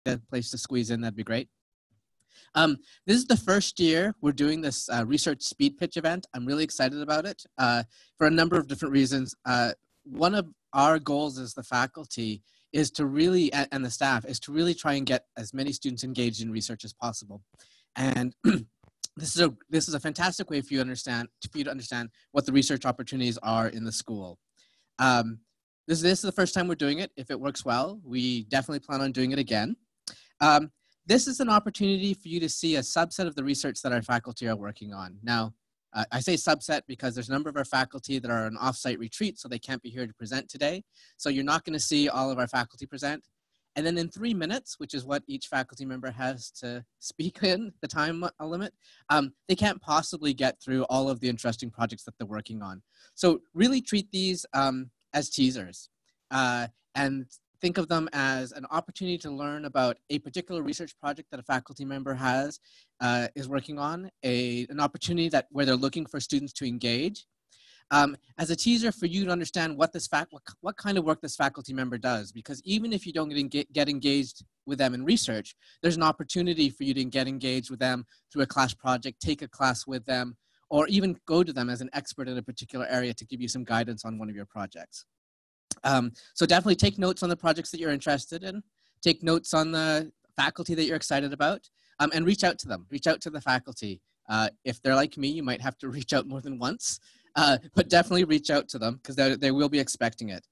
a place to squeeze in, that'd be great. This is the first year we're doing this research speed pitch event. I'm really excited about it for a number of different reasons. One of our goals as the faculty is to really, and the staff, is to really try and get as many students engaged in research as possible. And this is a fantastic way for you to understand what the research opportunities are in the school. This is the first time we're doing it. If it works well, we definitely plan on doing it again. This is an opportunity for you to see a subset of the research that our faculty are working on. Now, I say subset because there's a number of our faculty that are on off-site retreat, so they can't be here to present today. So you're not going to see all of our faculty present. And then in 3 minutes, which is what each faculty member has to speak in, the time limit, they can't possibly get through all of the interesting projects that they're working on. So really treat these as teasers and think of them as an opportunity to learn about a particular research project that a faculty member is working on, an opportunity where they're looking for students to engage, as a teaser for you to understand what kind of work this faculty member does. Because even if you don't get engaged with them in research, there's an opportunity for you to get engaged with them through a class project, take a class with them, or even go to them as an expert in a particular area to give you some guidance on one of your projects. So definitely take notes on the projects that you're interested in, take notes on the faculty that you're excited about, and reach out to them, reach out to the faculty. If they're like me, you might have to reach out more than once, but definitely reach out to them because they will be expecting it.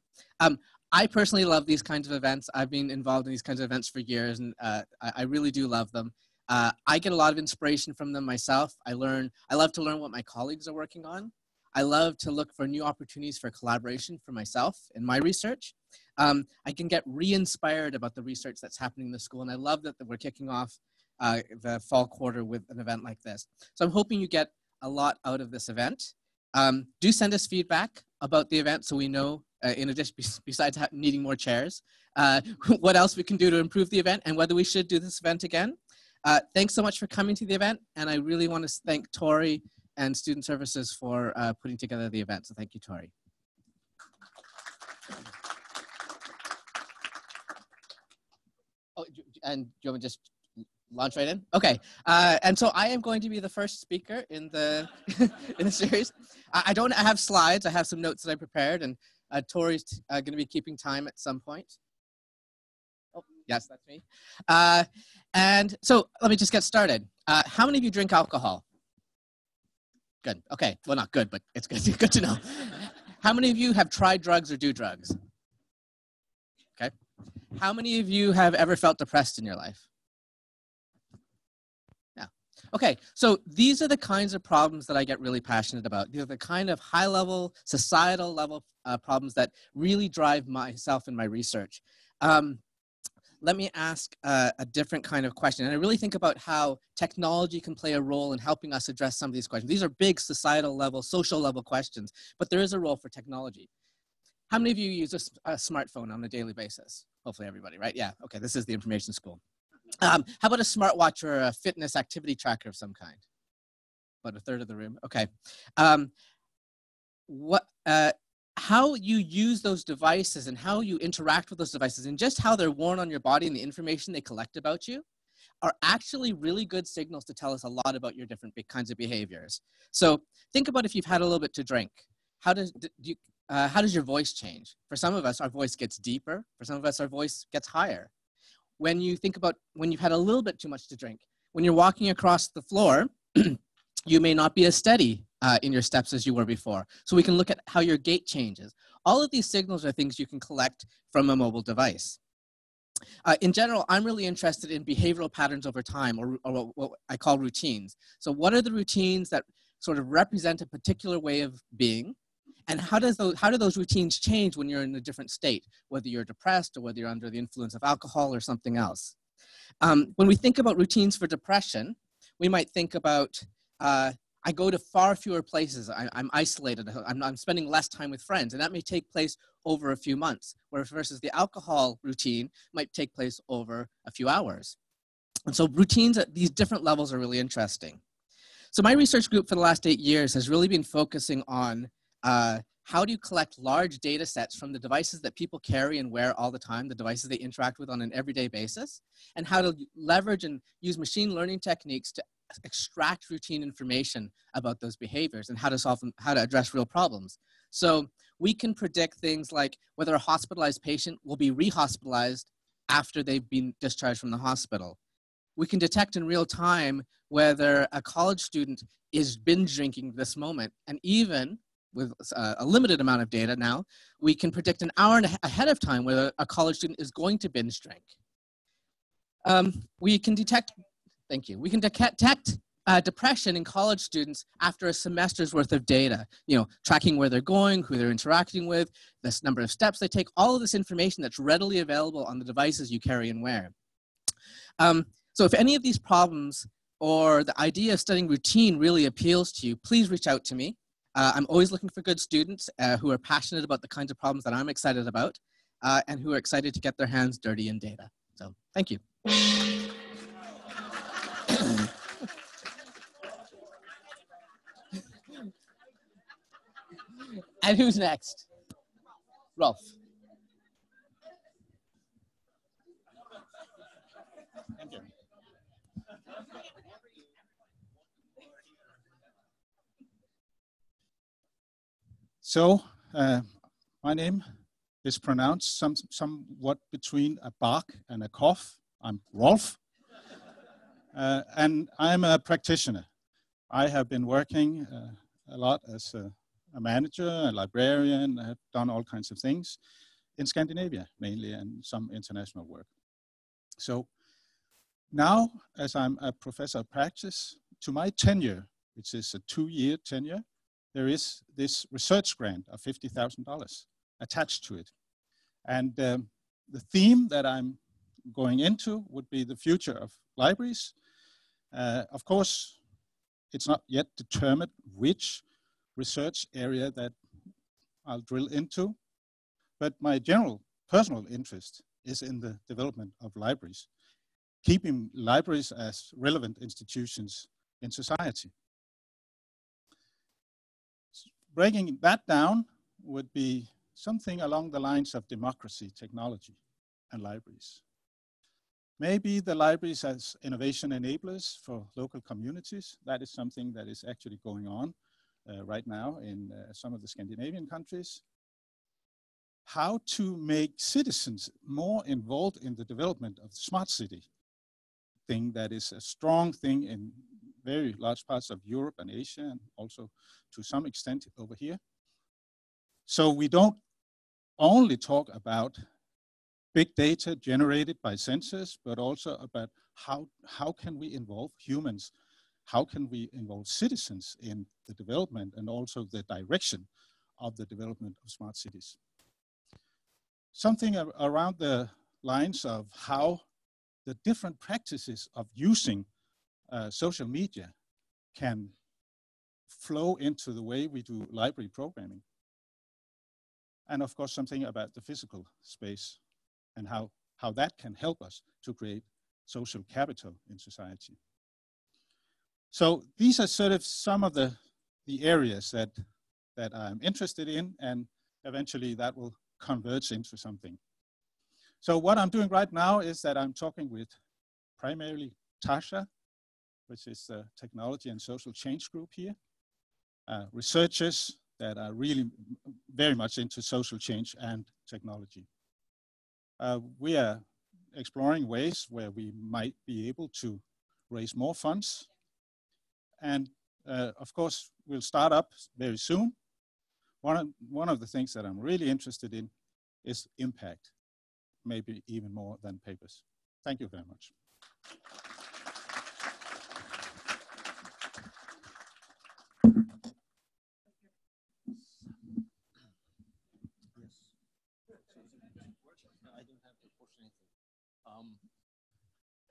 I personally love these kinds of events. I've been involved in these kinds of events for years, and I really do love them. I get a lot of inspiration from them myself. I love to learn what my colleagues are working on. I love to look for new opportunities for collaboration for myself in my research. I can get re-inspired about the research that's happening in the school, and I love that we're kicking off the fall quarter with an event like this. So I'm hoping you get a lot out of this event. Do send us feedback about the event so we know, in addition, besides needing more chairs, what else we can do to improve the event and whether we should do this event again. Thanks so much for coming to the event, and I really want to thank Tori and Student Services for putting together the event. So thank you, Tori. Oh, and do you want to just launch right in? Okay. And so I am going to be the first speaker in the in the series. I don't have slides. I have some notes that I prepared, and Tori's going to be keeping time at some point. Oh, yes, that's me. And so let me just get started. How many of you drink alcohol? Good. Okay. Well, not good, but it's good to know. How many of you have tried drugs or do drugs? Okay. How many of you have ever felt depressed in your life? Yeah. Okay. So these are the kinds of problems that I get really passionate about. These are the kind of high-level, societal-level problems that really drive myself in my research. Let me ask a different kind of question. And I really think about how technology can play a role in helping us address some of these questions. These are big societal level, social level questions, but there is a role for technology. How many of you use a smartphone on a daily basis? Hopefully everybody, right? Yeah, okay, this is the information school. How about a smartwatch or a fitness activity tracker of some kind? About a third of the room, okay. How you use those devices and how you interact with those devices and just how they're worn on your body and the information they collect about you are actually really good signals to tell us a lot about your different kinds of behaviors. So think about if you've had a little bit to drink. How does your voice change? For some of us, our voice gets deeper. For some of us, our voice gets higher. When you think about when you've had a little bit too much to drink, when you're walking across the floor, you may not be as steady in your steps as you were before. So we can look at how your gait changes. All of these signals are things you can collect from a mobile device. In general, I'm really interested in behavioral patterns over time, or what I call routines. So what are the routines that sort of represent a particular way of being? And how do those routines change when you're in a different state, whether you're depressed or whether you're under the influence of alcohol or something else? When we think about routines for depression, we might think about, I go to far fewer places. I'm isolated. I'm spending less time with friends, and that may take place over a few months, whereas versus the alcohol routine might take place over a few hours. And so routines at these different levels are really interesting. So my research group for the last 8 years has really been focusing on how do you collect large data sets from the devices that people carry and wear all the time, the devices they interact with on an everyday basis, and how to leverage and use machine learning techniques to extract routine information about those behaviors and how to solve them, how to address real problems. So we can predict things like whether a hospitalized patient will be rehospitalized after they've been discharged from the hospital. We can detect in real time whether a college student is binge drinking this moment, and even with a limited amount of data now, we can predict an hour ahead of time whether a college student is going to binge drink. We can detect, thank you, we can detect depression in college students after a semester's worth of data, tracking where they're going, who they're interacting with, this number of steps they take, all of this information that's readily available on the devices you carry and wear. So if any of these problems or the idea of studying routine really appeals to you, please reach out to me. I'm always looking for good students who are passionate about the kinds of problems that I'm excited about and who are excited to get their hands dirty in data. So thank you. And who's next? Rolf. Thank you. So, my name is pronounced somewhat between a bark and a cough. I'm Rolf, and I'm a practitioner. I have been working a lot as a manager, a librarian. I have done all kinds of things in Scandinavia mainly, and some international work. So now, as I'm a professor of practice, to my tenure, which is a 2-year tenure, there is this research grant of $50,000 attached to it. And the theme that I'm going into would be the future of libraries. Of course, it's not yet determined which research area that I'll drill into, but my general personal interest is in the development of libraries, keeping libraries as relevant institutions in society. Breaking that down would be something along the lines of democracy, technology, and libraries. Maybe the libraries as innovation enablers for local communities. That is something that is actually going on right now in some of the Scandinavian countries. How to make citizens more involved in the development of the smart city thing that is a strong thing in very large parts of Europe and Asia, and also to some extent over here. So we don't only talk about big data generated by sensors, but also about how can we involve humans? How can we involve citizens in the development and also the direction of the development of smart cities? Something around the lines of how the different practices of using social media can flow into the way we do library programming. And of course, something about the physical space and how that can help us to create social capital in society. So these are sort of some of the areas that I'm interested in, and eventually that will converge into something. So what I'm doing right now is that I'm talking with primarily Tasha, which is the technology and social change group here, researchers that are really very much into social change and technology. We are exploring ways where we might be able to raise more funds. And of course, we'll start up very soon. One of the things that I'm really interested in is impact, maybe even more than papers. Thank you very much.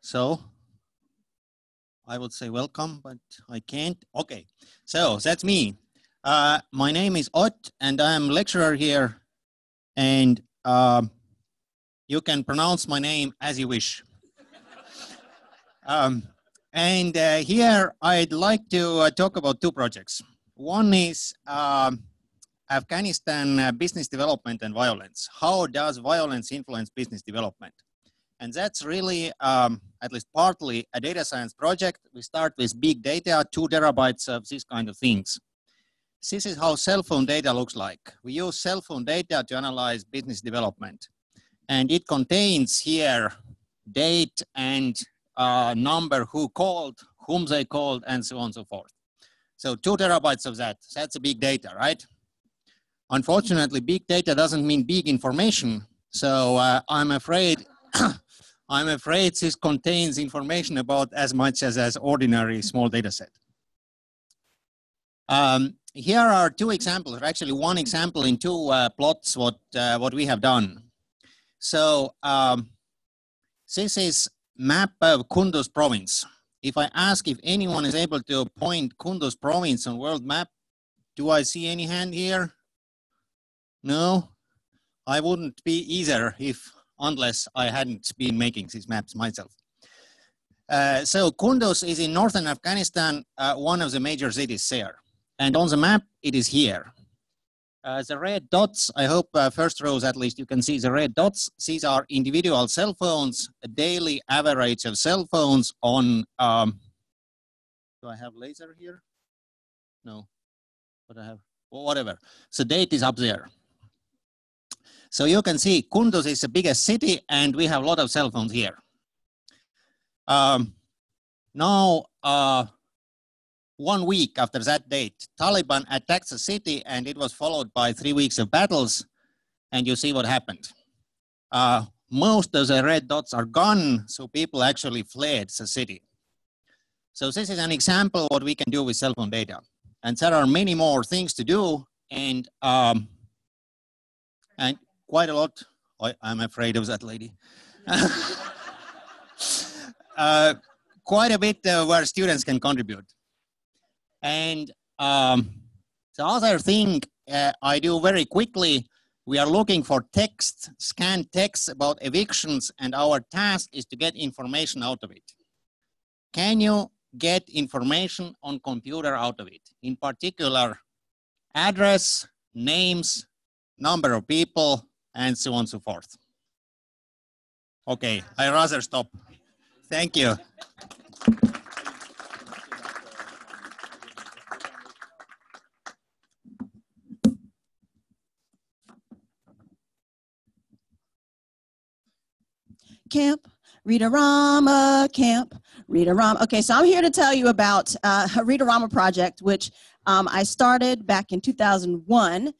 So I would say welcome, but I can't. Okay, so that's me. My name is Ott, and I'm lecturer here. And you can pronounce my name as you wish. And here I'd like to talk about two projects. One is Afghanistan business development and violence. How does violence influence business development? And that's really, at least partly, a data science project. We start with big data, 2 terabytes of these kind of things. This is how cell phone data looks like. We use cell phone data to analyze business development. And it contains here date and number, who called, whom they called, and so on and so forth. So 2 terabytes of that. That's a big data, right? Unfortunately, big data doesn't mean big information. So I'm afraid I'm afraid this contains information about as much as ordinary small data set. Here are 2 examples, or actually 1 example in 2 plots what we have done. So this is map of Kunduz province. If I ask if anyone is able to point Kunduz province on world map, do I see any hand here? No, I wouldn't be either unless I hadn't been making these maps myself. So Kunduz is in northern Afghanistan, one of the major cities there. And on the map, it is here. The red dots, I hope first rows at least you can see the red dots. These are individual cell phones, a daily average of cell phones on, do I have laser here? No, but I have, well, whatever. So date is up there. So you can see Kunduz is the biggest city and we have a lot of cell phones here. Now, 1 week after that date, Taliban attacked the city and it was followed by 3 weeks of battles, and you see what happened. Most of the red dots are gone, so people actually fled the city. So this is an example of what we can do with cell phone data. And there are many more things to do, and quite a lot. I'm afraid of that lady. Quite a bit where students can contribute. And the other thing I do very quickly, we are looking for text, scanned text about evictions, and our task is to get information out of it. Can you get information on computer out of it? In particular, address, names, number of people, and so on and so forth. Okay, I'd rather stop. Thank you. Camp, Read-A-Rama, Camp, Read-A-Rama. Okay, so I'm here to tell you about a Read-A-Rama project, which I started back in 2001,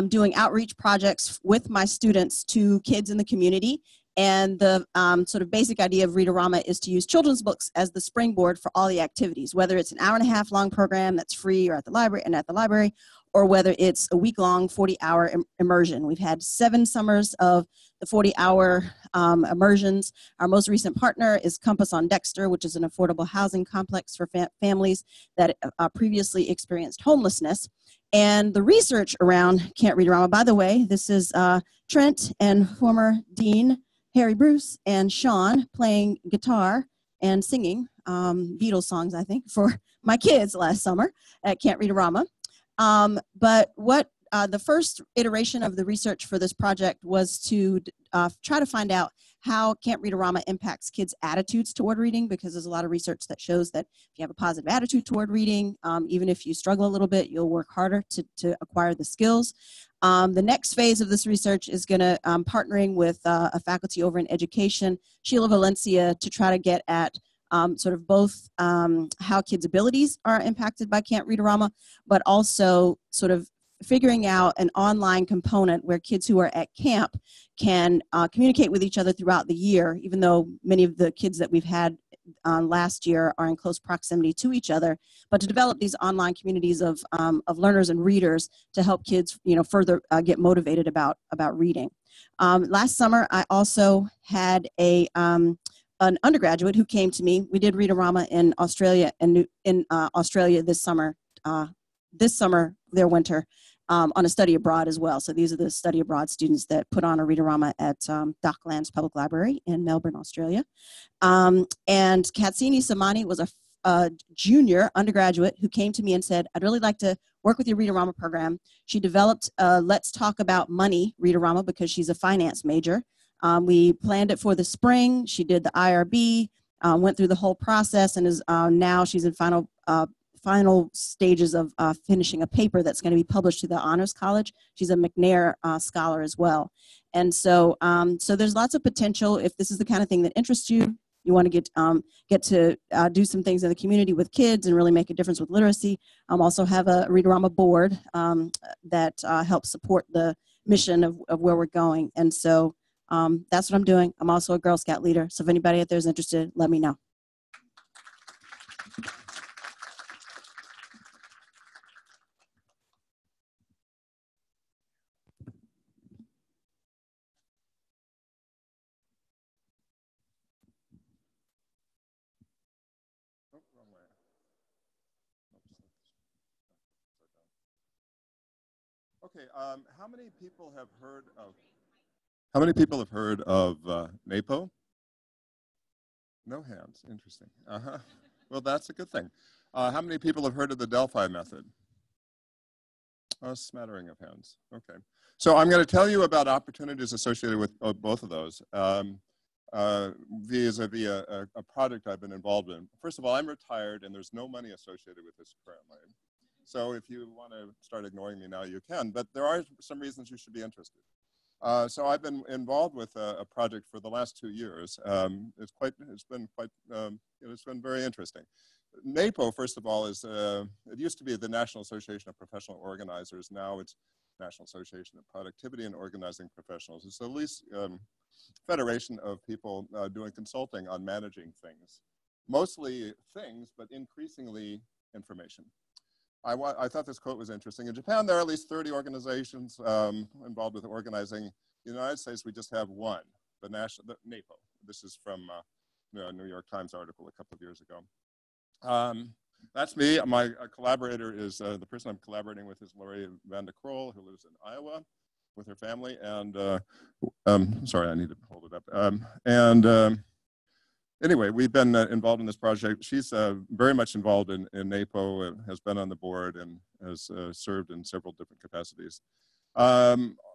doing outreach projects with my students to kids in the community. And the sort of basic idea of Read-A-Rama is to use children's books as the springboard for all the activities, whether it's an hour-and-a-half long program that's free or at the library, or whether it's a week-long 40-hour immersion. We've had 7 summers of the 40-hour immersions. Our most recent partner is Campus on Dexter, which is an affordable housing complex for families that previously experienced homelessness. And the research around Can't Read-A-Rama, by the way, this is Trent and former Dean Harry Bruce and Sean playing guitar and singing Beatles songs, I think, for my kids last summer at Can't Read-A-Rama. But what the first iteration of the research for this project was to try to find out how Can't Read-A-Rama impacts kids' attitudes toward reading, because there's a lot of research that shows that if you have a positive attitude toward reading, even if you struggle a little bit, you'll work harder to acquire the skills. The next phase of this research is going to partnering with a faculty over in education, Sheila Valencia, to try to get at sort of both how kids' abilities are impacted by Can't Read-A-Rama, but also sort of figuring out an online component where kids who are at camp can communicate with each other throughout the year, even though many of the kids that we've had last year are in close proximity to each other, but to develop these online communities of learners and readers to help kids, further get motivated about reading. Last summer, I also had an undergraduate who came to me. We did Read-A-Rama in Australia and in Australia this summer, their winter, on a study abroad as well. So these are the study abroad students that put on a Read-A-Rama at Docklands Public Library in Melbourne, Australia. And Katsini Samani was junior undergraduate who came to me and said, I'd really like to work with your Read-A-Rama program. She developed Let's Talk About Money Read-A-Rama because she's a finance major. We planned it for the spring. She did the IRB, went through the whole process, and is now she's in final stages of finishing a paper that's going to be published to the Honors College. She's a McNair scholar as well. And so, so there's lots of potential. If this is the kind of thing that interests you, you want to get to do some things in the community with kids and really make a difference with literacy. Also have a Read-A-Rama board that helps support the mission of where we're going. And so that's what I'm doing. I'm also a Girl Scout leader. So if anybody out there is interested, let me know. Okay, how many people have heard of NAPO? No hands, interesting. Well, that's a good thing. How many people have heard of the Delphi Method? A smattering of hands, okay. So I'm gonna tell you about opportunities associated with both of those vis-a-vis a project I've been involved in. First of all, I'm retired and there's no money associated with this currently. So if you want to start ignoring me now, you can, but there are some reasons you should be interested. So I've been involved with a project for the last 2 years. It's been very interesting. NAPO, first of all, is, it used to be the National Association of Professional Organizers. Now it's National Association of Productivity and Organizing Professionals. It's the least federation of people doing consulting on managing things. Mostly things, but increasingly information. I thought this quote was interesting. In Japan, there are at least 30 organizations involved with organizing. In the United States, we just have one, the NAPO. This is from a New York Times article a couple of years ago. That's me. My collaborator is, the person I'm collaborating with is Lori Van de Kroll, who lives in Iowa with her family. And, sorry, I need to hold it up. Anyway, we've been involved in this project. She's very much involved in NAPO, has been on the board and has served in several different capacities.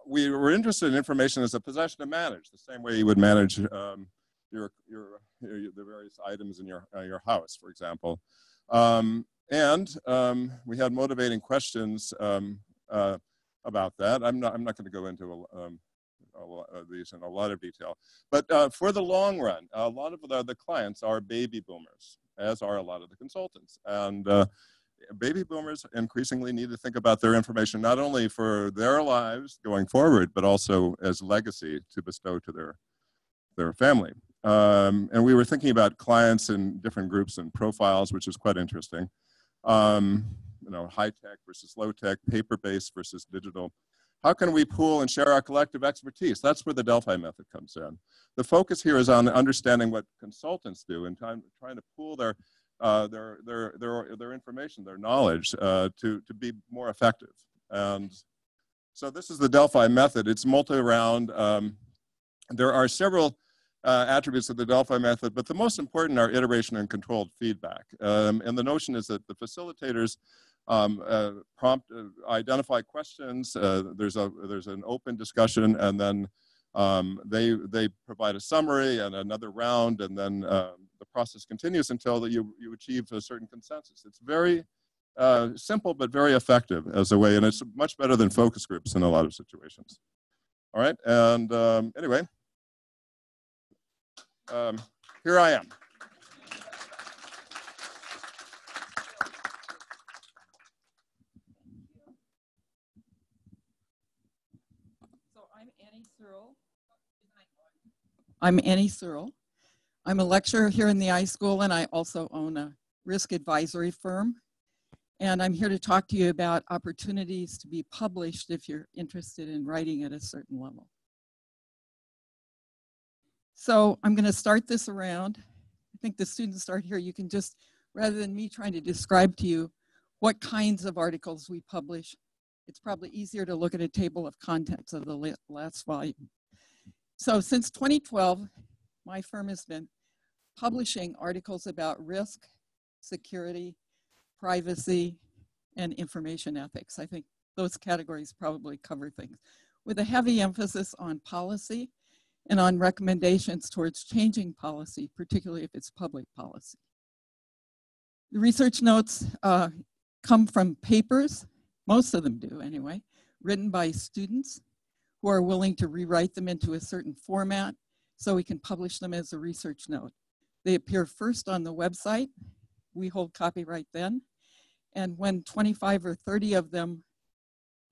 We were interested in information as a possession to manage, the same way you would manage the various items in your house, for example. We had motivating questions about that. I'm not going to go into these in a lot of detail. But for the long run, a lot of the clients are baby boomers, as are a lot of the consultants. And baby boomers increasingly need to think about their information, not only for their lives going forward, but also as legacy to bestow to their family. And we were thinking about clients in different groups and profiles, which is quite interesting. High tech versus low tech, paper-based versus digital. How can we pool and share our collective expertise? That's where the Delphi Method comes in. The focus here is on understanding what consultants do and trying to pool their information, their knowledge to be more effective. And so this is the Delphi Method. It's multi-round. There are several attributes of the Delphi Method, but the most important are iteration and controlled feedback. And the notion is that the facilitators identify questions. There's an open discussion, and then they provide a summary and another round, and then the process continues until you achieve a certain consensus. It's very simple but very effective as a way, and it's much better than focus groups in a lot of situations. All right, and anyway, here I am. I'm Annie Searle. I'm a lecturer here in the iSchool, and I also own a risk advisory firm. And I'm here to talk to you about opportunities to be published if you're interested in writing at a certain level. So I'm going to start this around. I think the students start here. You can just, rather than me trying to describe to you what kinds of articles we publish, it's probably easier to look at a table of contents of the last volume. So since 2012, my firm has been publishing articles about risk, security, privacy, and information ethics. I think those categories probably cover things, with a heavy emphasis on policy and on recommendations towards changing policy, particularly if it's public policy. The research notes come from papers, most of them do anyway, written by students who are willing to rewrite them into a certain format so we can publish them as a research note. They appear first on the website. We hold copyright then. And when 25 or 30 of them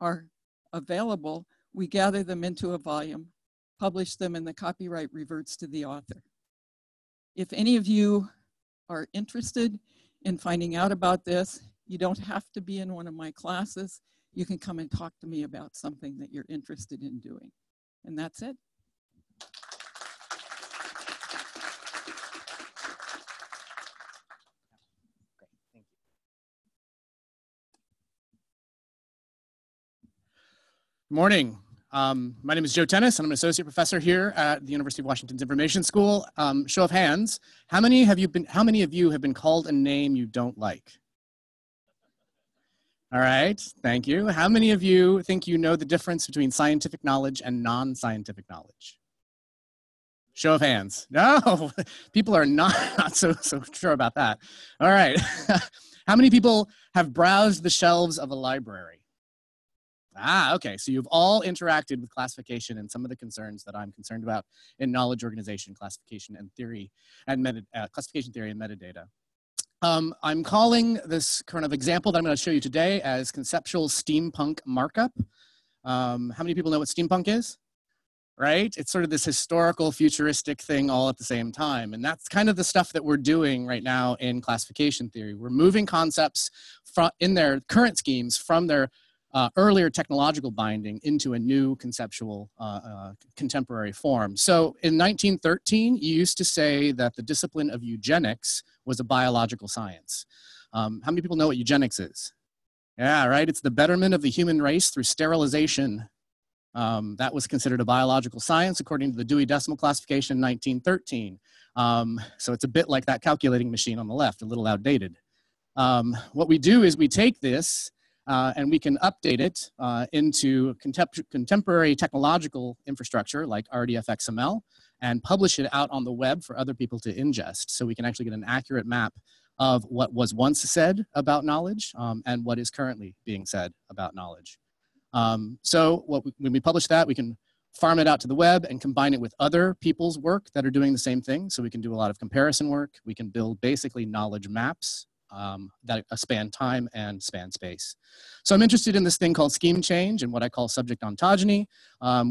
are available, we gather them into a volume, publish them, and the copyright reverts to the author. If any of you are interested in finding out about this, you don't have to be in one of my classes. You can come and talk to me about something that you're interested in doing. And that's it. Good morning. My name is Joe Tennis, and I'm an associate professor here at the University of Washington's Information School. Show of hands, how many of you have been called a name you don't like? All right, thank you. How many of you think you know the difference between scientific knowledge and non-scientific knowledge? Show of hands. No, people are not so sure about that. All right. How many people have browsed the shelves of a library? Ah, okay, so you've all interacted with classification and some of the concerns that I'm concerned about in knowledge organization, classification and theory, and classification theory and metadata. I'm calling this kind of example that I'm going to show you today as conceptual steampunk markup. How many people know what steampunk is? Right? It's sort of this historical, futuristic thing all at the same time. And that's kind of the stuff that we're doing right now in classification theory. We're moving concepts in their current schemes from their earlier technological binding into a new conceptual contemporary form. So in 1913, you used to say that the discipline of eugenics was a biological science. How many people know what eugenics is? Yeah, right, it's the betterment of the human race through sterilization. That was considered a biological science according to the Dewey Decimal Classification in 1913. So it's a bit like that calculating machine on the left, a little outdated. What we do is we take this and we can update it into contemporary technological infrastructure like RDF XML and publish it out on the web for other people to ingest. So we can actually get an accurate map of what was once said about knowledge and what is currently being said about knowledge. So when we publish that, we can farm it out to the web and combine it with other people's work that are doing the same thing. So we can do a lot of comparison work. We can build basically knowledge maps that span time and span space. So I'm interested in this thing called scheme change and what I call subject ontogeny.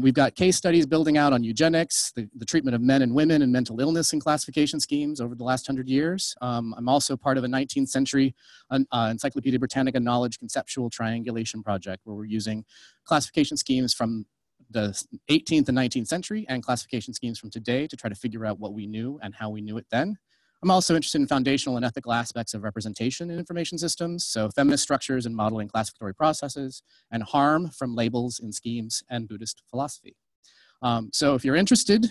We've got case studies building out on eugenics, the treatment of men and women and mental illness in classification schemes over the last 100 years. I'm also part of a 19th century Encyclopedia Britannica knowledge conceptual triangulation project where we're using classification schemes from the 18th and 19th century and classification schemes from today to try to figure out what we knew and how we knew it then. I'm also interested in foundational and ethical aspects of representation in information systems, so feminist structures and modeling classificatory processes, and harm from labels in schemes and Buddhist philosophy. So if you're interested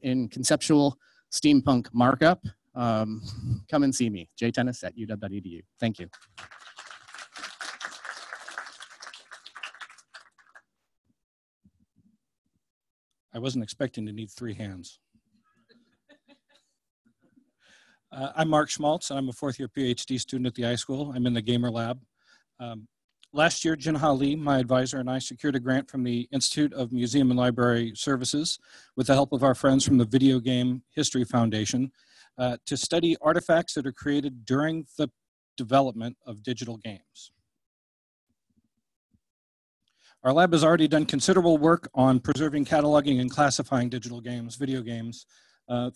in conceptual steampunk markup, come and see me, jtennis@uw.edu. Thank you. I wasn't expecting to need 3 hands. I'm Mark Schmaltz, and I'm a 4th-year Ph.D. student at the iSchool. I'm in the Gamer Lab. Last year, Jinha Lee, my advisor, and I secured a grant from the Institute of Museum and Library Services with the help of our friends from the Video Game History Foundation to study artifacts that are created during the development of digital games. Our lab has already done considerable work on preserving, cataloging, and classifying digital games, video games,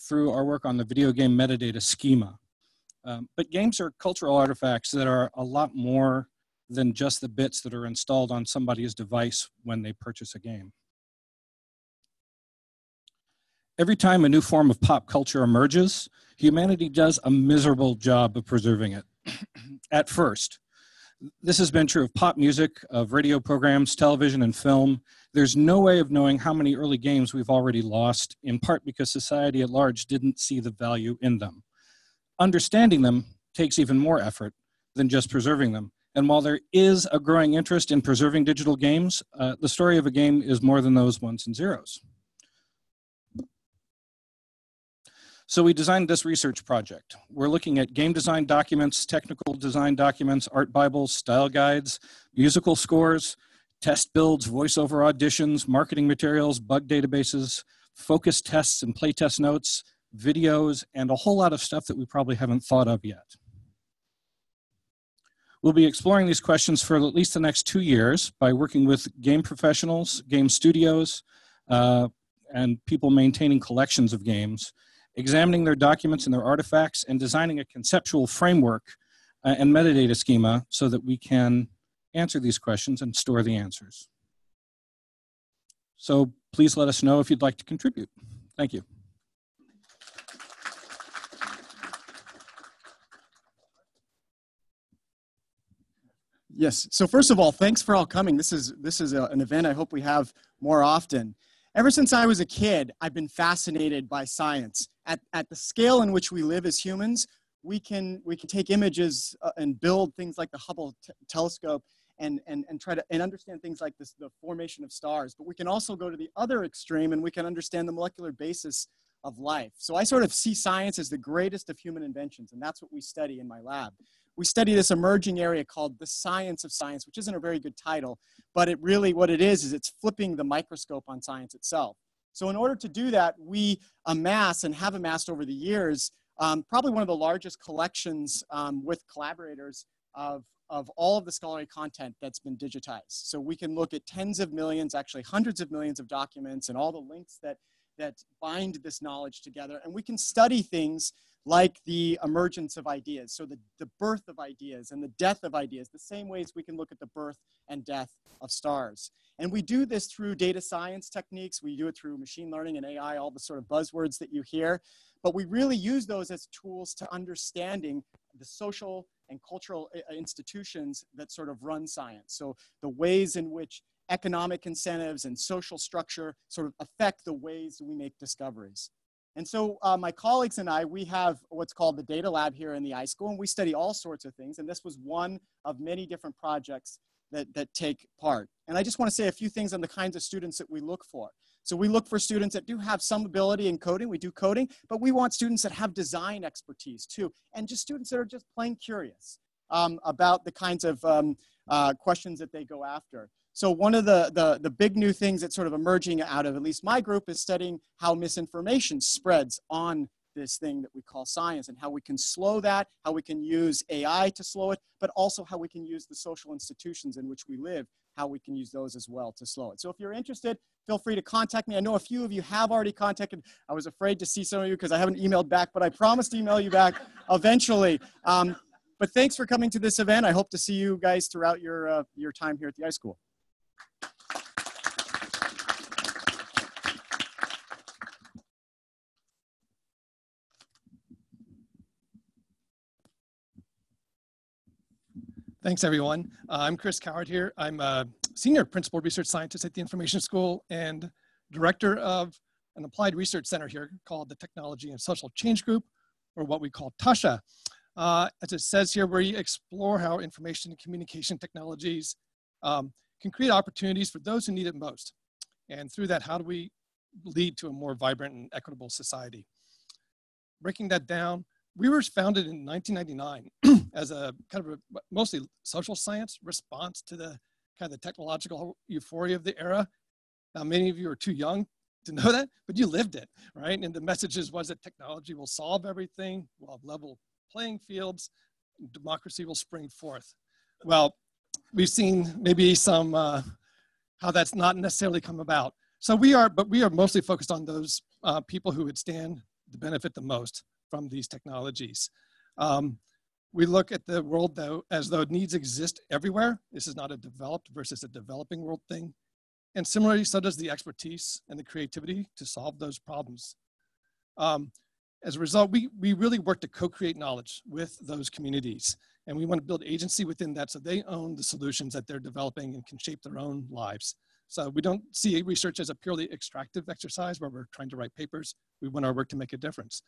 through our work on the video game metadata schema. But games are cultural artifacts that are a lot more than just the bits that are installed on somebody's device when they purchase a game. Every time a new form of pop culture emerges, humanity does a miserable job of preserving it. At first, this has been true of pop music, of radio programs, television, and film. There's no way of knowing how many early games we've already lost, in part because society at large didn't see the value in them. Understanding them takes even more effort than just preserving them. And while there is a growing interest in preserving digital games, the story of a game is more than those ones and zeros. So we designed this research project. We're looking at game design documents, technical design documents, art bibles, style guides, musical scores, test builds, voiceover auditions, marketing materials, bug databases, focus tests and playtest notes, videos, and a whole lot of stuff that we probably haven't thought of yet. We'll be exploring these questions for at least the next 2 years by working with game professionals, game studios, and people maintaining collections of games, examining their documents and their artifacts, and designing a conceptual framework and metadata schema so that we can answer these questions and store the answers. So please let us know if you'd like to contribute. Thank you. Yes, so first of all, thanks for all coming. This is an event I hope we have more often. Ever since I was a kid, I've been fascinated by science. At the scale in which we live as humans, we can take images and build things like the Hubble telescope and try to understand things like this, the formation of stars. But we can also go to the other extreme and we can understand the molecular basis of life. So I sort of see science as the greatest of human inventions, and that's what we study in my lab. We study this emerging area called the science of science, which isn't a very good title, but it really, what it is it's flipping the microscope on science itself. So in order to do that, we amass and have amassed over the years, probably one of the largest collections with collaborators of all of the scholarly content that's been digitized. So we can look at tens of millions, actually hundreds of millions of documents and all the links that bind this knowledge together. And we can study things like the emergence of ideas, so the birth of ideas and the death of ideas, the same ways we can look at the birth and death of stars. And we do this through data science techniques. We do it through machine learning and AI, all the sort of buzzwords that you hear. But we really use those as tools to understanding the social and cultural institutions that sort of run science. So the ways in which economic incentives and social structure sort of affect the ways we make discoveries. And so my colleagues and I, we have what's called the data lab here in the iSchool, and we study all sorts of things. And this was one of many different projects that take part. And I just want to say a few things on the kinds of students that we look for. So we look for students that do have some ability in coding. We do coding, but we want students that have design expertise too. And just students that are just plain curious about the kinds of questions that they go after. So one of the big new things that's sort of emerging out of at least my group is studying how misinformation spreads on this thing that we call science and how we can slow that, how we can use AI to slow it, but also how we can use the social institutions in which we live, how we can use those as well to slow it. So if you're interested, feel free to contact me. I know a few of you have already contacted. I was afraid to see some of you because I haven't emailed back, but I promise to email you back eventually. But thanks for coming to this event. I hope to see you guys throughout your time here at the iSchool. Thanks, everyone. I'm Chris Coward here. I'm a senior principal research scientist at the Information School and director of an applied research center here called the Technology and Social Change Group, or what we call TASHA. As it says here, we explore how information and communication technologies can create opportunities for those who need it most. And through that, how do we lead to a more vibrant and equitable society? Breaking that down, we were founded in 1999 as a kind of a mostly social science response to the kind of the technological euphoria of the era. Now, many of you are too young to know that, but you lived it, right? And the messages was that technology will solve everything, we'll have level playing fields, democracy will spring forth. Well, we've seen maybe some, how that's not necessarily come about. So we are mostly focused on those people who would stand to benefit the most from these technologies. We look at the world though as though needs exist everywhere. This is not a developed versus a developing world thing. And similarly, so does the expertise and the creativity to solve those problems. As a result, we really work to co-create knowledge with those communities. And we want to build agency within that so they own the solutions that they're developing and can shape their own lives. So we don't see research as a purely extractive exercise where we're trying to write papers. We want our work to make a difference.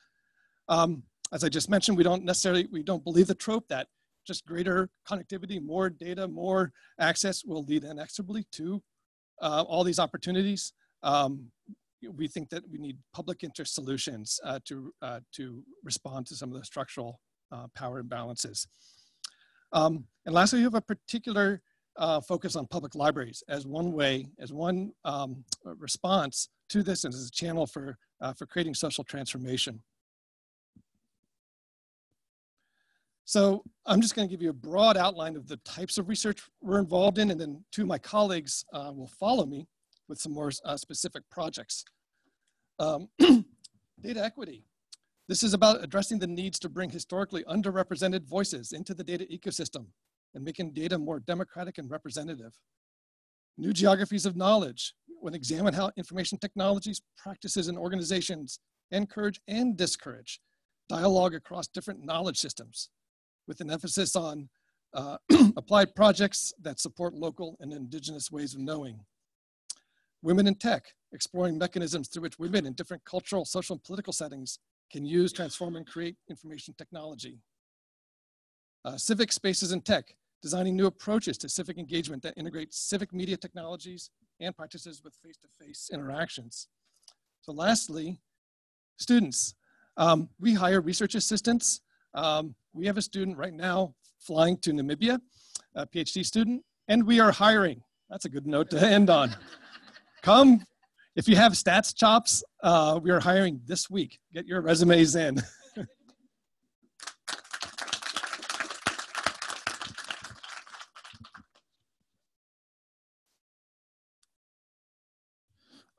As I just mentioned, we don't believe the trope that just greater connectivity, more data, more access will lead inexorably to all these opportunities. We think that we need public interest solutions to respond to some of the structural power imbalances. And lastly, we have a particular focus on public libraries as one way, as one response to this, and as a channel for creating social transformation. So I'm just going to give you a broad outline of the types of research we're involved in, and then two of my colleagues will follow me with some more specific projects. Data equity. This is about addressing the needs to bring historically underrepresented voices into the data ecosystem and making data more democratic and representative. New geographies of knowledge, when examine how information technologies, practices, and organizations encourage and discourage dialogue across different knowledge systems, with an emphasis on applied projects that support local and indigenous ways of knowing. Women in tech, exploring mechanisms through which women in different cultural, social, and political settings can use, transform, and create information technology. Civic spaces in tech, designing new approaches to civic engagement that integrate civic media technologies and practices with face-to-face interactions. So lastly, students. We hire research assistants. We have a student right now flying to Namibia, a Ph.D. student, and we are hiring. That's a good note to end on. Come, if you have stats chops, we are hiring this week. Get your resumes in.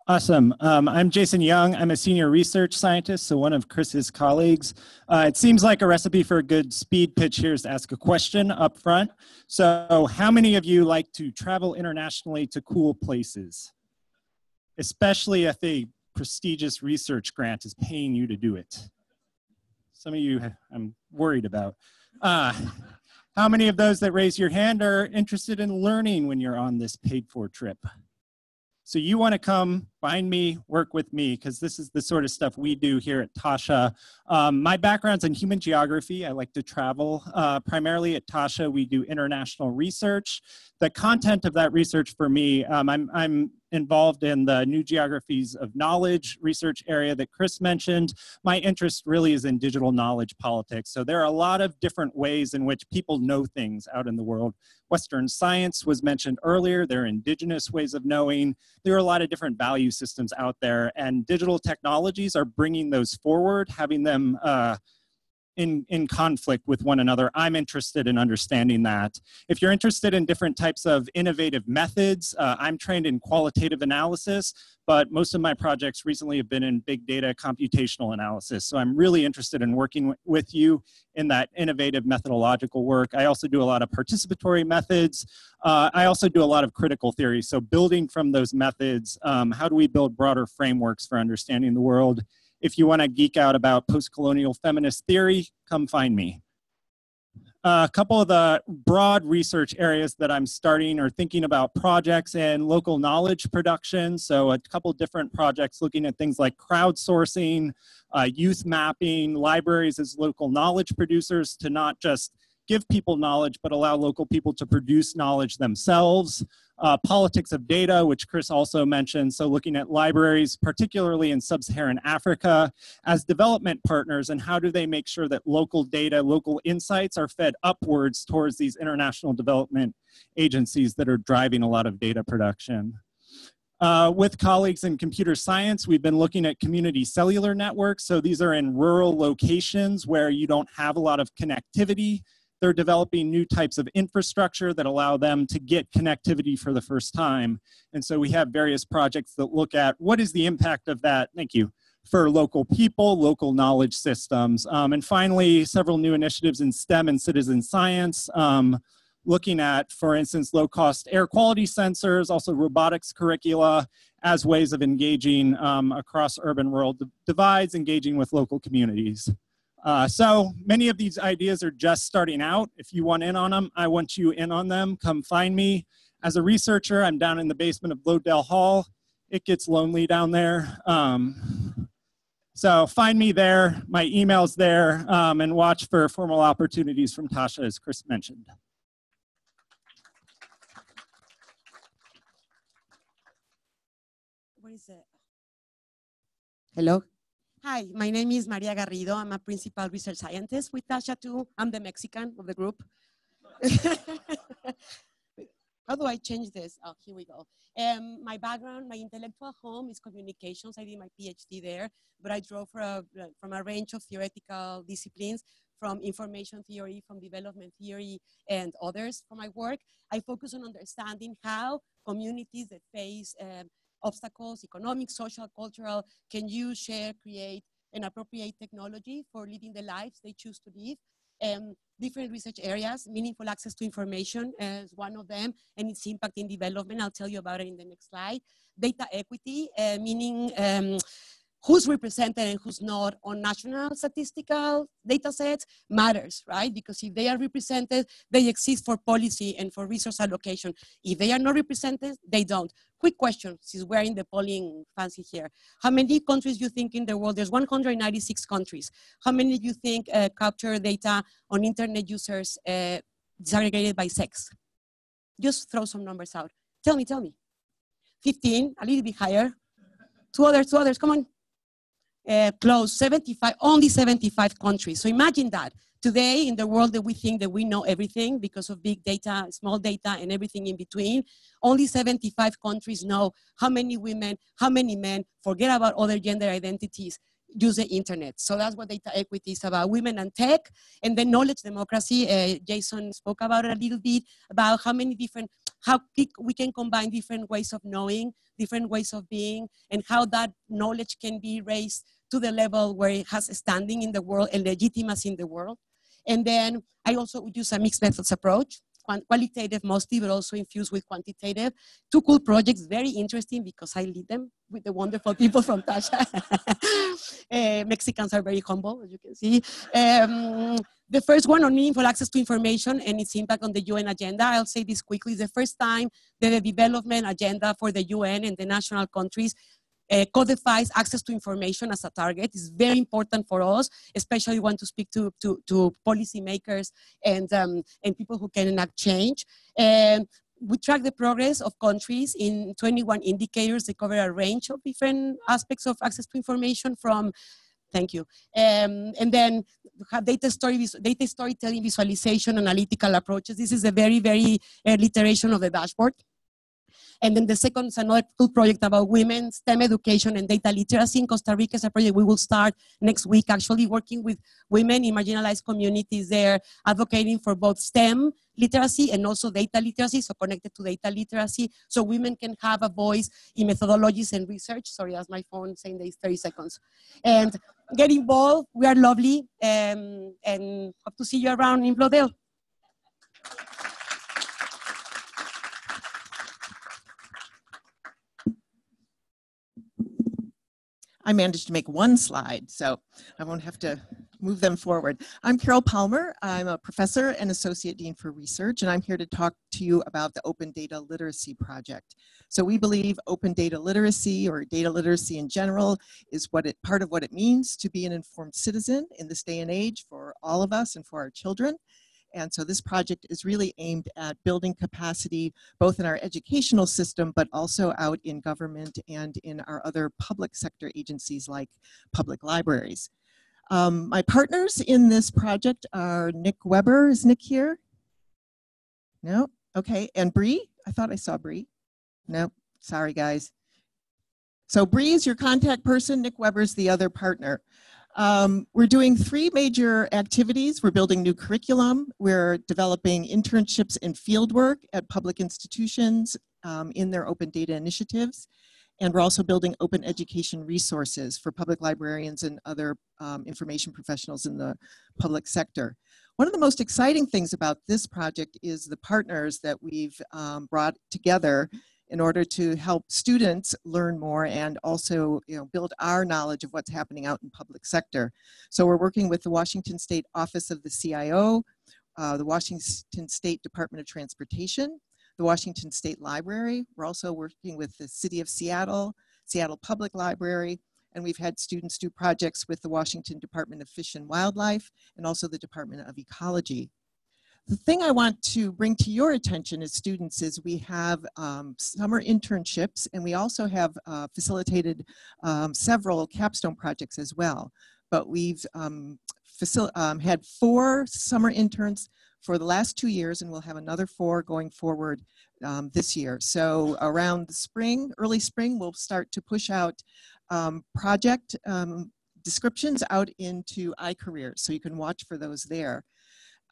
Awesome. I'm Jason Young. I'm a senior research scientist, so one of Chris's colleagues. It seems like a recipe for a good speed pitch here is to ask a question up front. So how many of you like to travel internationally to cool places? Especially if a prestigious research grant is paying you to do it. Some of you I'm worried about. How many of those that raise your hand are interested in learning when you're on this paid for trip? So you want to come, find me, work with me, because this is the sort of stuff we do here at Tasha. My background's in human geography. I like to travel. Primarily at Tasha, we do international research. The content of that research for me, I'm involved in the new geographies of knowledge research area that Chris mentioned. My interest really is in digital knowledge politics. So there are a lot of different ways in which people know things out in the world. Western science was mentioned earlier. There are indigenous ways of knowing. There are a lot of different value systems out there, and digital technologies are bringing those forward, having them in conflict with one another. I'm interested in understanding that. If you're interested in different types of innovative methods, I'm trained in qualitative analysis, but most of my projects recently have been in big data computational analysis. So I'm really interested in working with you in that innovative methodological work. I also do a lot of participatory methods. I also do a lot of critical theory. So building from those methods, how do we build broader frameworks for understanding the world? If you want to geek out about post-colonial feminist theory, come find me. A couple of the broad research areas that I'm starting or thinking about projects in local knowledge production. So a couple different projects looking at things like crowdsourcing, youth mapping, libraries as local knowledge producers to not just give people knowledge, but allow local people to produce knowledge themselves. Politics of data, which Chris also mentioned. So looking at libraries, particularly in sub-Saharan Africa, as development partners, and how do they make sure that local data, local insights are fed upwards towards these international development agencies that are driving a lot of data production. With colleagues in computer science, we've been looking at community cellular networks. So these are in rural locations where you don't have a lot of connectivity. They're developing new types of infrastructure that allow them to get connectivity for the first time. And so we have various projects that look at what is the impact of that, thank you, for local people, local knowledge systems. And finally, several new initiatives in STEM and citizen science, looking at, for instance, low-cost air quality sensors, also robotics curricula as ways of engaging across urban-rural divides, engaging with local communities. So many of these ideas are just starting out. If you want in on them, I want you in on them. Come find me. As a researcher, I'm down in the basement of Lodell Hall. It gets lonely down there. So find me there, my email's there, and watch for formal opportunities from Tasha, as Chris mentioned. What is it? Hello. Hi, my name is Maria Garrido. I'm a principal research scientist with Tasha too. I'm the Mexican of the group. How do I change this? Oh, here we go. My background, my intellectual home is communications. I did my PhD there, but I drove from a range of theoretical disciplines, from information theory, from development theory, and others for my work. I focus on understanding how communities that face obstacles, economic, social, cultural, can use, share, create, and appropriate technology for living the lives they choose to live. Different research areas, meaningful access to information is one of them, and its impact in development. I'll tell you about it in the next slide. Data equity, meaning who's represented and who's not on national statistical data sets matters, right? Because if they are represented, they exist for policy and for resource allocation. If they are not represented, they don't. Quick question, since we're in the polling fancy here. How many countries do you think in the world? There's 196 countries. How many do you think capture data on internet users disaggregated by sex? Just throw some numbers out. Tell me. 15, a little bit higher. Two others, come on. Close, 75, only 75 countries. So imagine that. Today, in the world that we think that we know everything because of big data, small data, and everything in between, only 75 countries know how many women, how many men, forget about other gender identities, use the internet. So that's what data equity is about, women and tech. And then knowledge democracy, Jason spoke about it a little bit, about how we can combine different ways of knowing, different ways of being, and how that knowledge can be raised to the level where it has a standing in the world and legitimacy in the world. And then I also use a mixed methods approach, qualitative mostly, but also infused with quantitative. Two cool projects, very interesting because I lead them with the wonderful people from Tasha. Mexicans are very humble, as you can see. The first one on meaningful access to information and its impact on the UN agenda. I'll say this quickly. It's the first time that the development agenda for the UN and the national countries codifies access to information as a target. Is very important for us, especially want to speak to policymakers and people who can enact change. And we track the progress of countries in 21 indicators. They cover a range of different aspects of access to information from, thank you. And then have data storytelling, visualization, analytical approaches. This is a very, very early iteration of the dashboard. And then the second is another cool project about women, STEM education and data literacy in Costa Rica. Is a project we will start next week, actually working with women in marginalized communities there, advocating for both STEM literacy and also data literacy, so connected to data literacy, so women can have a voice in methodologies and research. Sorry, that's my phone saying there is 30 seconds. And get involved, we are lovely, and hope to see you around in Blodale. I managed to make one slide, so I won't have to move them forward. I'm Carol Palmer. I'm a professor and associate dean for research, and I'm here to talk to you about the Open Data Literacy Project. So we believe open data literacy, or data literacy in general, is part of what it means to be an informed citizen in this day and age for all of us and for our children. And so this project is really aimed at building capacity, both in our educational system, but also out in government and in our other public sector agencies like public libraries. My partners in this project are Nick Weber. Is Nick here? No? Okay. And Bree? I thought I saw Bree. No, sorry guys. So Bree is your contact person. Nick Weber's the other partner. We're doing 3 major activities. We're building new curriculum. We're developing internships and fieldwork at public institutions in their open data initiatives. And we're also building open education resources for public librarians and other information professionals in the public sector. One of the most exciting things about this project is the partners that we've brought together in order to help students learn more and also build our knowledge of what's happening out in public sector. So we're working with the Washington State Office of the CIO, the Washington State Department of Transportation, the Washington State Library. We're also working with the City of Seattle, Seattle Public Library, And we've had students do projects with the Washington Department of Fish and Wildlife and also the Department of Ecology. The thing I want to bring to your attention as students is we have summer internships, and we also have facilitated several capstone projects as well. But we've had 4 summer interns for the last 2 years, and we'll have another 4 going forward this year. So around the spring, early spring, we'll start to push out project descriptions out into iCareers, so you can watch for those there.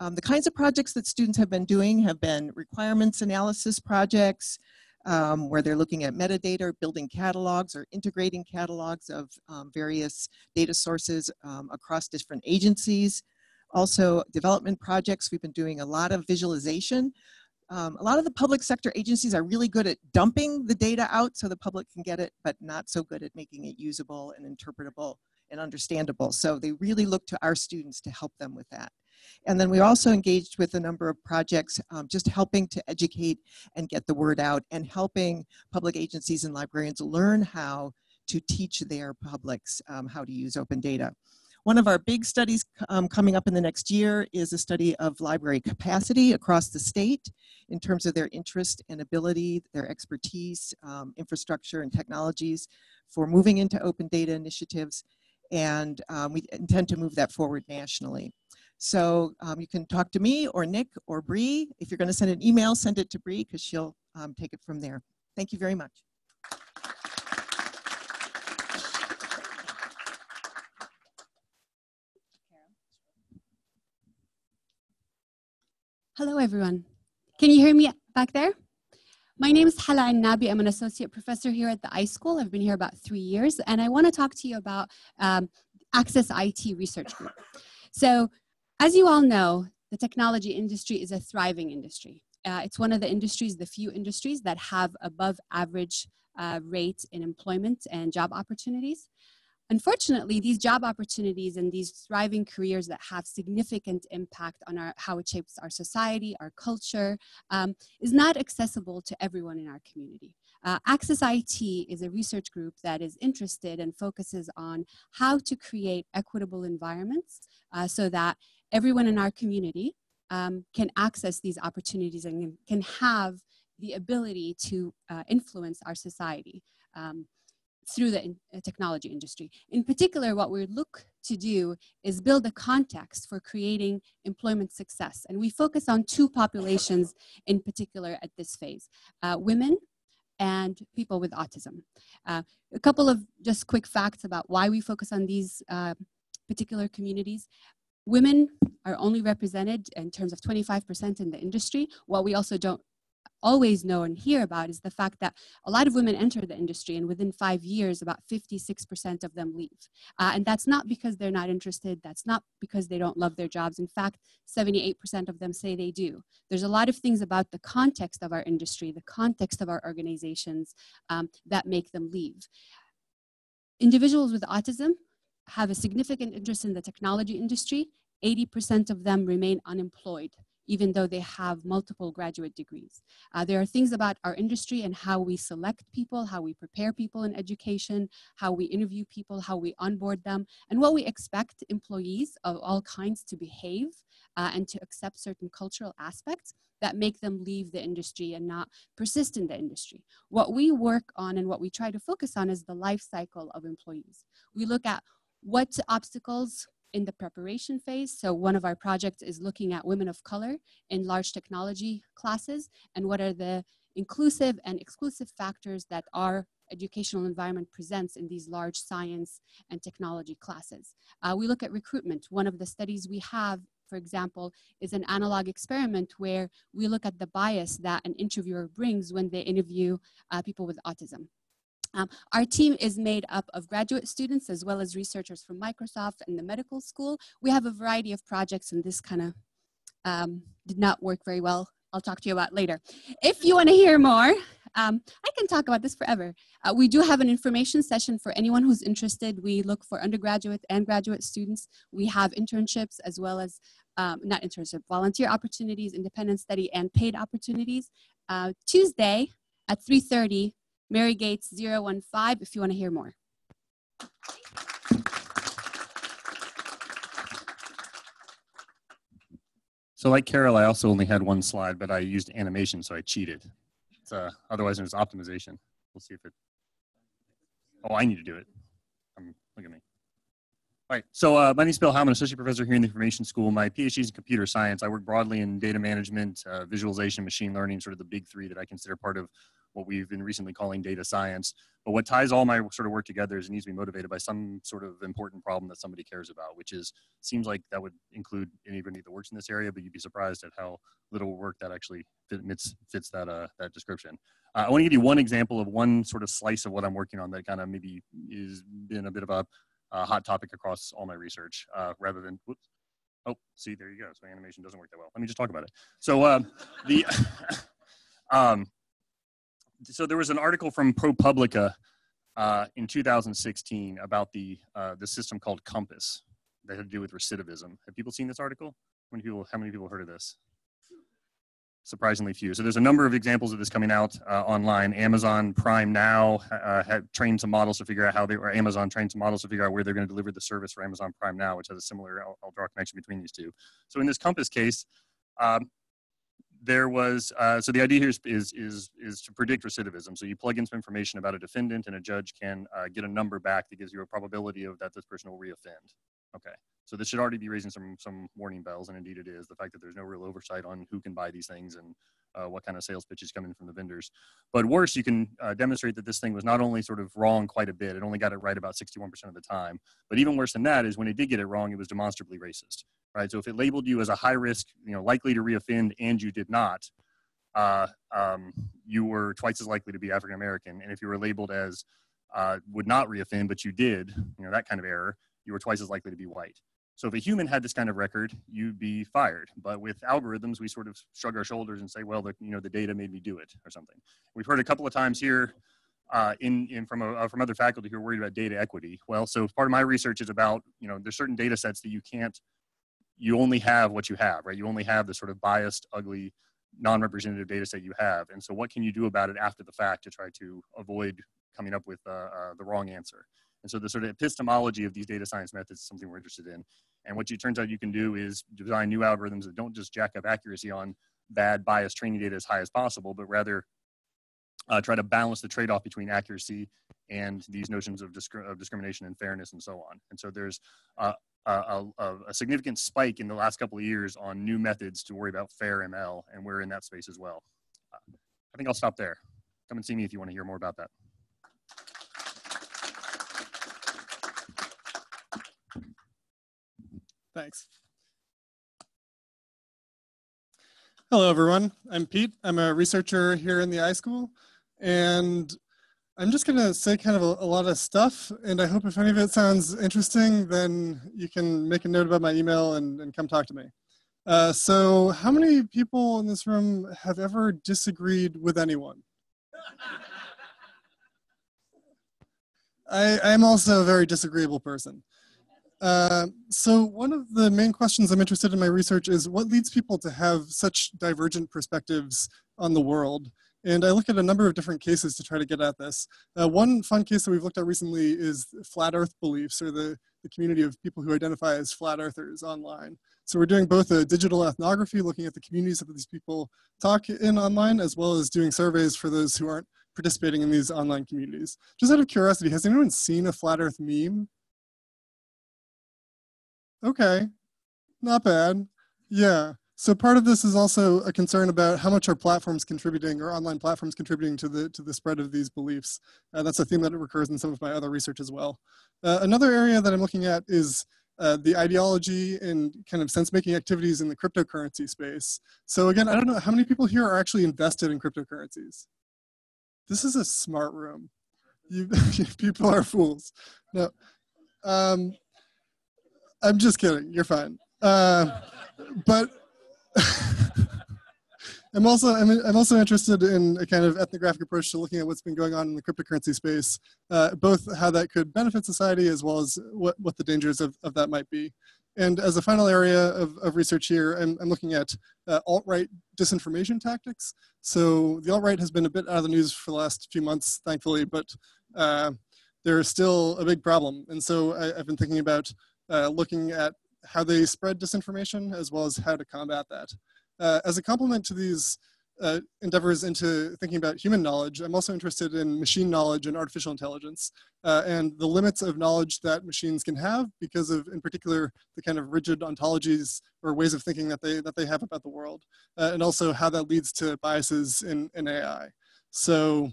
The kinds of projects that students have been doing have been requirements analysis projects, where they're looking at metadata, building catalogs or integrating catalogs of various data sources across different agencies. Also development projects, we've been doing a lot of visualization. A lot of the public sector agencies are really good at dumping the data out so the public can get it, but not so good at making it usable and interpretable and understandable. So they really look to our students to help them with that. And then we're also engaged with a number of projects just helping to educate and get the word out and helping public agencies and librarians learn how to teach their publics how to use open data. One of our big studies coming up in the next year is a study of library capacity across the state in terms of their interest and ability, their expertise, infrastructure and technologies for moving into open data initiatives. And we intend to move that forward nationally. So you can talk to me or Nick or Bree. If you're going to send an email, send it to Bree because she'll take it from there. Thank you very much. Hello, everyone. Can you hear me back there? My name is Helen Abbey. I'm an associate professor here at the iSchool. I've been here about 3 years, and I want to talk to you about Access IT Research Group. So, as you all know, the technology industry is a thriving industry. It's one of the industries, the few industries that have above average rates in employment and job opportunities. Unfortunately, these job opportunities and these thriving careers that have significant impact on how it shapes our society, our culture, is not accessible to everyone in our community. Access IT is a research group that is interested and focuses on how to create equitable environments so that everyone in our community can access these opportunities and can have the ability to influence our society through the technology industry. In particular, what we look to do is build a context for creating employment success. And we focus on 2 populations in particular at this phase, women and people with autism. A couple of just quick facts about why we focus on these particular communities. Women are only represented in terms of 25% in the industry. What we also don't always know and hear about is the fact that a lot of women enter the industry, and within 5 years, about 56% of them leave. And that's not because they're not interested. That's not because they don't love their jobs. In fact, 78% of them say they do. There's a lot of things about the context of our industry, the context of our organizations that make them leave. Individuals with autism have a significant interest in the technology industry. 80% of them remain unemployed, even though they have multiple graduate degrees. There are things about our industry and how we select people, how we prepare people in education, how we interview people, how we onboard them, and what we expect employees of all kinds to behave and to accept certain cultural aspects that make them leave the industry and not persist in the industry. What we work on and what we try to focus on is the life cycle of employees. We look at what obstacles in the preparation phase. So one of our projects is looking at women of color in large technology classes and what are the inclusive and exclusive factors that our educational environment presents in these large science and technology classes. We look at recruitment. One of the studies we have, for example, is an analog experiment where we look at the bias that an interviewer brings when they interview people with autism. Our team is made up of graduate students as well as researchers from Microsoft and the medical school. We have a variety of projects, and this kind of did not work very well. I'll talk to you about later. If you want to hear more, I can talk about this forever. We do have an information session for anyone who's interested. We look for undergraduate and graduate students. We have internships as well as, not internship, volunteer opportunities, independent study, and paid opportunities. Tuesday at 3:30, Mary Gates 015 if you want to hear more. So like Carol, I also only had one slide, but I used animation, so I cheated. It's, otherwise, it was optimization. We'll see if it, oh, I need to do it. Look at me. All right, so my name is Bill. I'm an associate professor here in the Information School. My PhD is in computer science. I work broadly in data management, visualization, machine learning, sort of the big three that I consider part of what we've been recently calling data science. But what ties all my sort of work together is it needs to be motivated by some sort of important problem that somebody cares about, which is, seems like that would include anybody that works in this area, but you'd be surprised at how little work that actually fits that, that description. I want to give you one example of one sort of slice of what I'm working on that kind of maybe is been a bit of a hot topic across all my research, rather than, whoops. Oh, see, there you go. So animation doesn't work that well. Let me just talk about it. So so there was an article from ProPublica in 2016 about the system called Compass that had to do with recidivism. Have people seen this article? How many people heard of this? Surprisingly few. So there's a number of examples of this coming out online. Amazon Prime Now had trained some models to figure out how they, or Amazon trained some models to figure out where they're going to deliver the service for Amazon Prime Now, which has a similar, I'll draw a connection between these two. So in this Compass case, there was, so the idea here is to predict recidivism. So you plug in some information about a defendant and a judge can get a number back that gives you a probability of that this person will reoffend. Okay, so this should already be raising some warning bells, and indeed it is. The fact that there's no real oversight on who can buy these things and what kind of sales pitches come in from the vendors. But worse, you can demonstrate that this thing was not only sort of wrong quite a bit, it only got it right about 61% of the time, but even worse than that is when it did get it wrong, it was demonstrably racist. Right, so if it labeled you as a high risk, likely to reoffend, and you did not, you were twice as likely to be African American. And if you were labeled as would not reoffend, but you did, that kind of error, you were twice as likely to be white. So if a human had this kind of record, you'd be fired. But with algorithms, we sort of shrug our shoulders and say, well, the data made me do it or something. We've heard a couple of times here from other faculty who are worried about data equity. Well, so part of my research is about, there's certain data sets that you only have what you have, right? You only have the sort of biased, ugly, non-representative data set you have. And so what can you do about it after the fact to try to avoid coming up with the wrong answer? And so the sort of epistemology of these data science methods is something we're interested in. And what it turns out you can do is design new algorithms that don't just jack up accuracy on bad biased training data as high as possible, but rather try to balance the trade-off between accuracy and these notions of discrimination and fairness and so on. And so there's a significant spike in the last couple of years on new methods to worry about fair ML, and we're in that space as well. I think I'll stop there. Come and see me if you want to hear more about that. Thanks. Hello, everyone. I'm Pete. I'm a researcher here in the iSchool, and I'm just going to say kind of a lot of stuff, and I hope if any of it sounds interesting, then you can make a note about my email and come talk to me. So how many people in this room have ever disagreed with anyone? I'm also a very disagreeable person. So one of the main questions I'm interested in my research is what leads people to have such divergent perspectives on the world? And I look at a number of different cases to try to get at this. One fun case that we've looked at recently is flat earth beliefs, or the community of people who identify as flat earthers online. So we're doing both a digital ethnography, looking at the communities that these people talk in online, as well as doing surveys for those who aren't participating in these online communities. Just out of curiosity, has anyone seen a flat earth meme? Okay, not bad. Yeah. So part of this is also a concern about how much are platforms contributing, or online platforms contributing to the spread of these beliefs. That's a theme that recurs in some of my other research as well. Another area that I'm looking at is the ideology and kind of sense-making activities in the cryptocurrency space. So again, I don't know how many people here are actually invested in cryptocurrencies. This is a smart room. People are fools. No, I'm just kidding. You're fine. But I'm also interested in a kind of ethnographic approach to looking at what's been going on in the cryptocurrency space, both how that could benefit society as well as what the dangers of that might be. And as a final area of research here, I'm looking at alt-right disinformation tactics. So the alt-right has been a bit out of the news for the last few months, thankfully, but they're still a big problem. And so I've been thinking about looking at how they spread disinformation as well as how to combat that. As a complement to these endeavors into thinking about human knowledge, I'm also interested in machine knowledge and artificial intelligence and the limits of knowledge that machines can have because of, in particular, the kind of rigid ontologies or ways of thinking that they have about the world, and also how that leads to biases in AI. So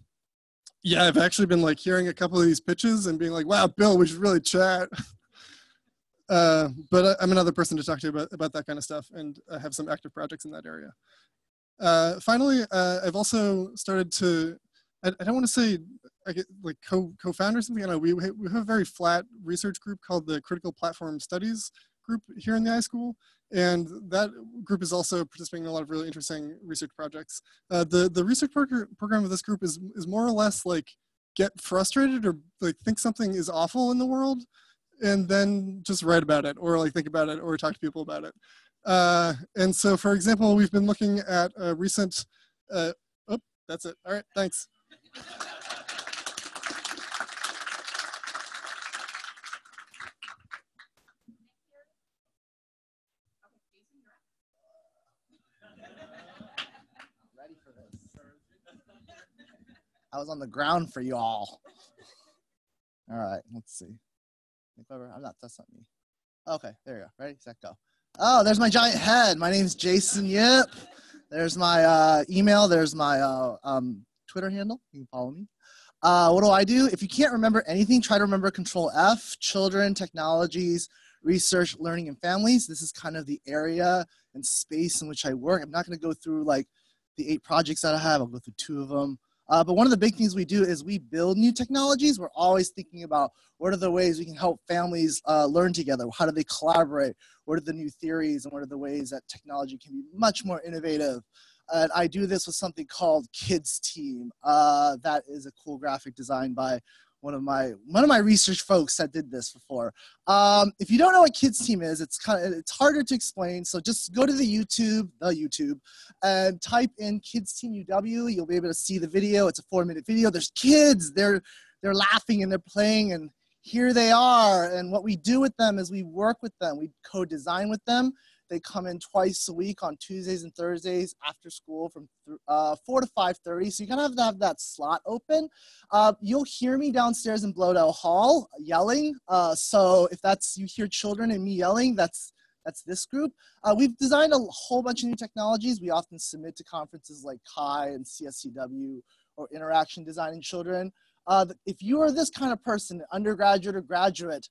yeah, I've actually been like hearing a couple of these pitches and being like, wow, Bill, we should really chat. But I'm another person to talk to about that kind of stuff, and I have some active projects in that area. Finally, I've also started to, I don't want to say I get like co-found or something. I know we have a very flat research group called the Critical Platform Studies group here in the iSchool, and that group is also participating in a lot of really interesting research projects. The research program of this group is more or less like get frustrated or like think something is awful in the world, and then just write about it or like think about it or talk to people about it. And so, for example, we've been looking at a recent, oh, that's it. All right, thanks. Ready for this. I was on the ground for y'all. All right, let's see. I'm not, that's not me. Okay, there you go. Ready, set, go. Oh, there's my giant head. My name is Jason Yip. There's my email. There's my Twitter handle. You can follow me. What do? If you can't remember anything, try to remember Control F, children, technologies, research, learning, and families. This is kind of the area and space in which I work. I'm not going to go through like the 8 projects that I have. I'll go through 2 of them. But one of the big things we do is we build new technologies. We're always thinking about what are the ways we can help families learn together? How do they collaborate? What are the new theories and what are the ways that technology can be much more innovative? And I do this with something called Kids Team. That is a cool graphic design by one of my research folks that did this before. If you don't know what Kids Team is, it's harder to explain. So just go to the YouTube, and type in Kids Team UW. You'll be able to see the video. It's a 4-minute video. There's kids. They're laughing and they're playing, and here they are. And what we do with them is we work with them. We co-design with them. They come in twice a week on Tuesdays and Thursdays after school from 4 to 5:30. So you kind of have to have that slot open. You'll hear me downstairs in Blodell Hall yelling. So if you hear children and me yelling, that's this group. We've designed a whole bunch of new technologies. We often submit to conferences like CHI and CSCW or Interaction Designing Children. If you are this kind of person, undergraduate or graduate,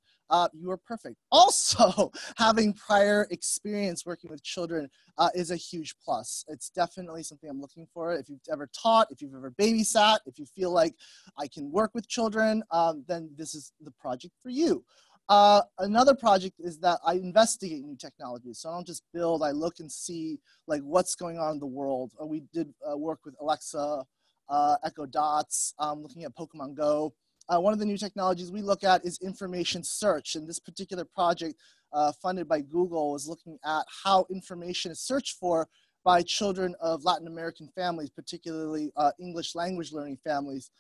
you are perfect. Also, having prior experience working with children is a huge plus. It's definitely something I'm looking for. If you've ever taught, if you've ever babysat, if you feel like I can work with children, then this is the project for you. Another project is that I investigate new technologies. So I don't just build, I look and see like what's going on in the world. We did work with Alexa, Echo Dots, looking at Pokemon Go. One of the new technologies we look at is information search. And this particular project funded by Google is looking at how information is searched for by children of Latin American families, particularly English language learning families.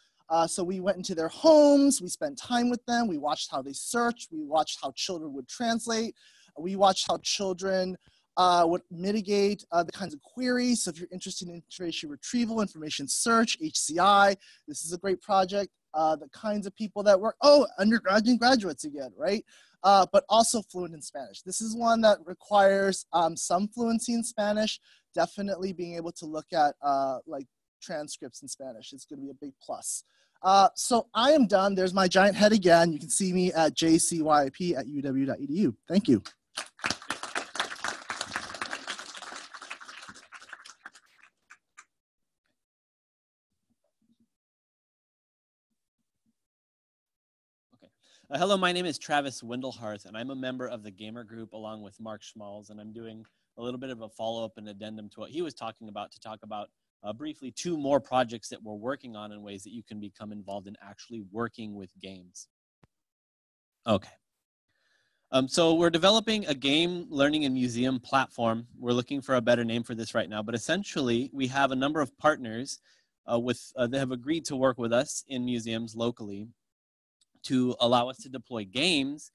So we went into their homes, we spent time with them, we watched how they searched, we watched how children would translate, we watched how children would mitigate the kinds of queries. So if you're interested in information retrieval, information search, HCI, this is a great project. The kinds of people that work, undergraduate and graduates again, right? But also fluent in Spanish. This is one that requires some fluency in Spanish, definitely being able to look at like transcripts in Spanish. It's gonna be a big plus. So I am done. There's my giant head again. You can see me at jcyp@uw.edu. Thank you. Hello, my name is Travis Windelharth, and I'm a member of the Gamer Group along with Mark Schmalz, and I'm doing a little bit of a follow-up and addendum to what he was talking about to talk about briefly 2 more projects that we're working on in ways that you can become involved in actually working with games. Okay. So we're developing a game learning and museum platform. We're looking for a better name for this right now, but essentially we have a number of partners that have agreed to work with us in museums locally to allow us to deploy games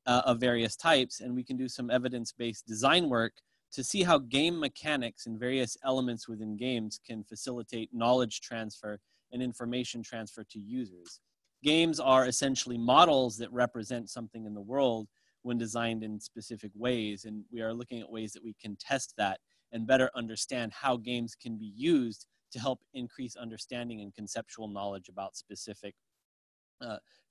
of various types, and we can do some evidence-based design work to see how game mechanics and various elements within games can facilitate knowledge transfer and information transfer to users. Games are essentially models that represent something in the world when designed in specific ways, and we are looking at ways that we can test that and better understand how games can be used to help increase understanding and conceptual knowledge about specific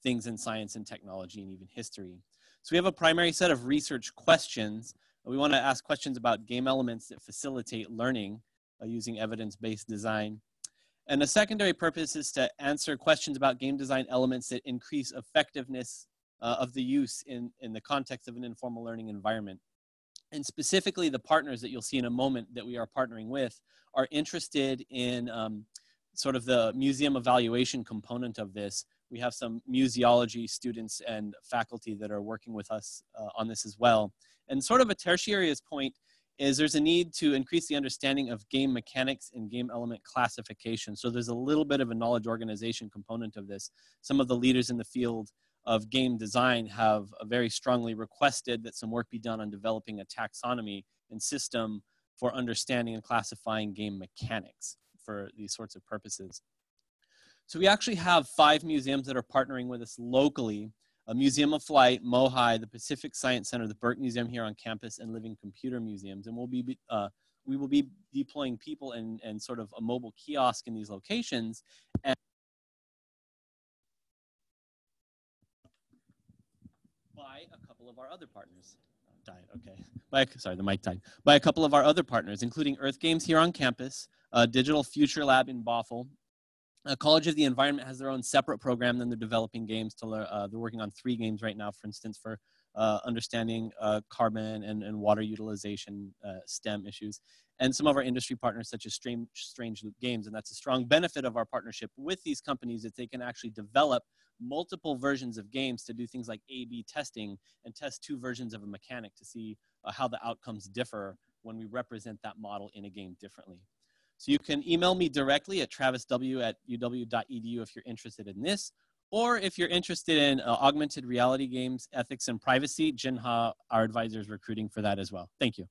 things in science and technology and even history. So we have a primary set of research questions. We want to ask questions about game elements that facilitate learning using evidence-based design. And a secondary purpose is to answer questions about game design elements that increase effectiveness of the use in the context of an informal learning environment. And specifically, the partners that you'll see in a moment that we are partnering with are interested in sort of the museum evaluation component of this. We have some museology students and faculty that are working with us on this as well. And sort of a tertiary point is there's a need to increase the understanding of game mechanics and game element classification. So there's a little bit of a knowledge organization component of this. Some of the leaders in the field of game design have very strongly requested that some work be done on developing a taxonomy and system for understanding and classifying game mechanics for these sorts of purposes. So we actually have 5 museums that are partnering with us locally: a Museum of Flight, MOHI, the Pacific Science Center, the Burke Museum here on campus, and Living Computer Museums. And we will be deploying people and sort of a mobile kiosk in these locations. And by a couple of our other partners. Died, okay. Sorry, the mic died. By a couple of our other partners, including Earth Games here on campus, Digital Future Lab in Bothell. College of the Environment has their own separate program, then they're developing games to learn. They're working on 3 games right now, for instance, for understanding carbon and water utilization STEM issues. And some of our industry partners, such as Strange Loop Games, and that's a strong benefit of our partnership with these companies, that they can actually develop multiple versions of games to do things like A/B testing and test 2 versions of a mechanic to see how the outcomes differ when we represent that model in a game differently. So you can email me directly at travisw@uw.edu if you're interested in this, or if you're interested in augmented reality games, ethics, and privacy, Jinha, our advisor, is recruiting for that as well. Thank you.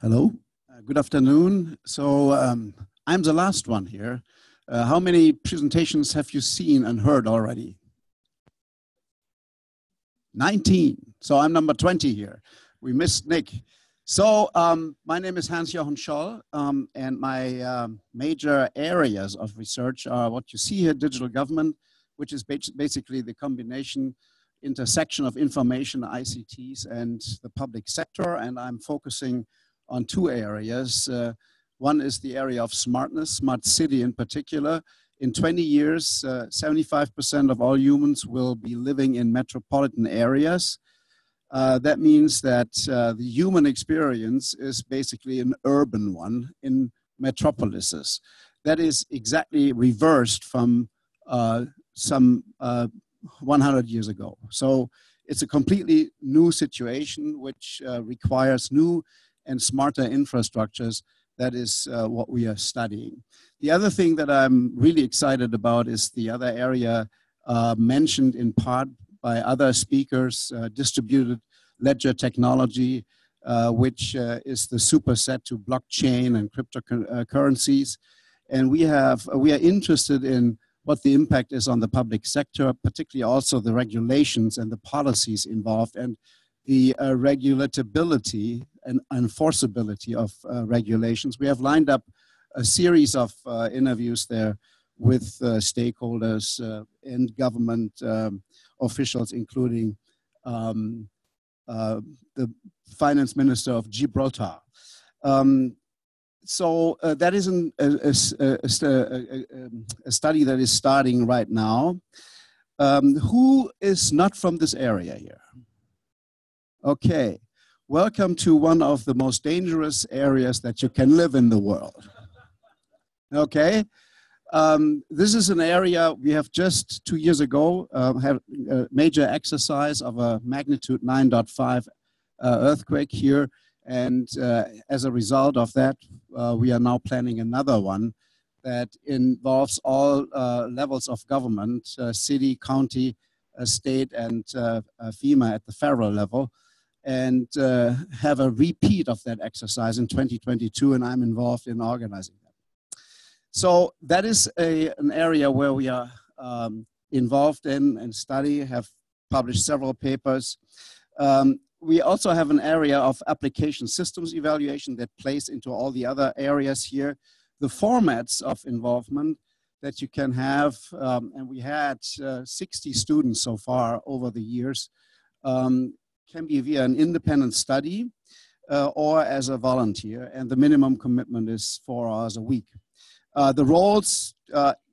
Hello, good afternoon. So I'm the last one here. How many presentations have you seen and heard already? 19. So I'm number 20 here. We missed Nick. So my name is Hans-Jochen Scholl, and my major areas of research are what you see here: digital government, which is basically the combination, intersection of information, ICTs, and the public sector. And I'm focusing on 2 areas. One is the area of smartness, smart city in particular. In 20 years, 75% of all humans will be living in metropolitan areas. That means that the human experience is basically an urban one in metropolises. That is exactly reversed from some 100 years ago. So it's a completely new situation which requires new and smarter infrastructures. That is what we are studying. The other thing that I'm really excited about is the other area mentioned in part by other speakers, distributed ledger technology, which is the superset to blockchain and cryptocurrencies. And we are interested in what the impact is on the public sector, particularly also the regulations and the policies involved, and the regulatability and enforceability of regulations. We have lined up a series of interviews there with stakeholders and government officials, including the finance minister of Gibraltar. So that is a study that is starting right now. Who is not from this area here? Okay, welcome to one of the most dangerous areas that you can live in the world. Okay, this is an area we have just 2 years ago had a major exercise of a magnitude 9.5 earthquake here, And as a result of that, we are now planning another one that involves all levels of government, city, county, state, and FEMA at the federal level, and have a repeat of that exercise in 2022, and I'm involved in organizing that. So that is an area where we are involved in and study, have published several papers. We also have an area of application systems evaluation that plays into all the other areas here. The formats of involvement that you can have, and we had 60 students so far over the years, can be via an independent study or as a volunteer, and the minimum commitment is 4 hours a week. The roles,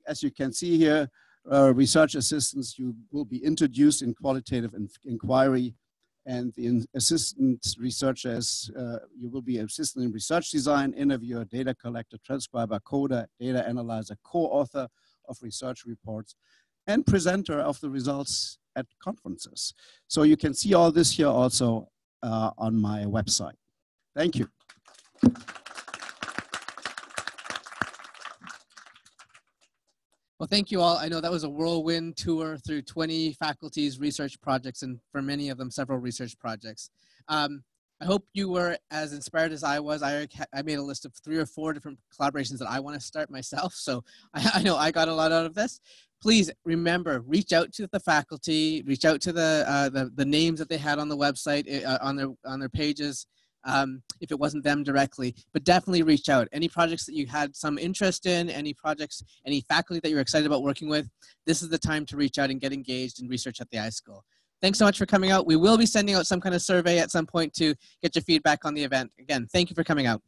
as you can see here, research assistants, you will be introduced in qualitative inquiry, and in assistant researchers, you will be assistant in research design, interviewer, data collector, transcriber, coder, data analyzer, co-author of research reports, and presenter of the results at conferences. So you can see all this here also on my website. Thank you. Well, thank you all. I know that was a whirlwind tour through 20 faculties' research projects, and for many of them, several research projects. I hope you were as inspired as I was. I made a list of 3 or 4 different collaborations that I want to start myself, so I know I got a lot out of this. Please remember, reach out to the faculty, reach out to the names that they had on the website, on their pages, if it wasn't them directly, but definitely reach out. Any projects that you had some interest in, any projects, any faculty that you're excited about working with, this is the time to reach out and get engaged in research at the iSchool. Thanks so much for coming out. We will be sending out some kind of survey at some point to get your feedback on the event. Again, thank you for coming out.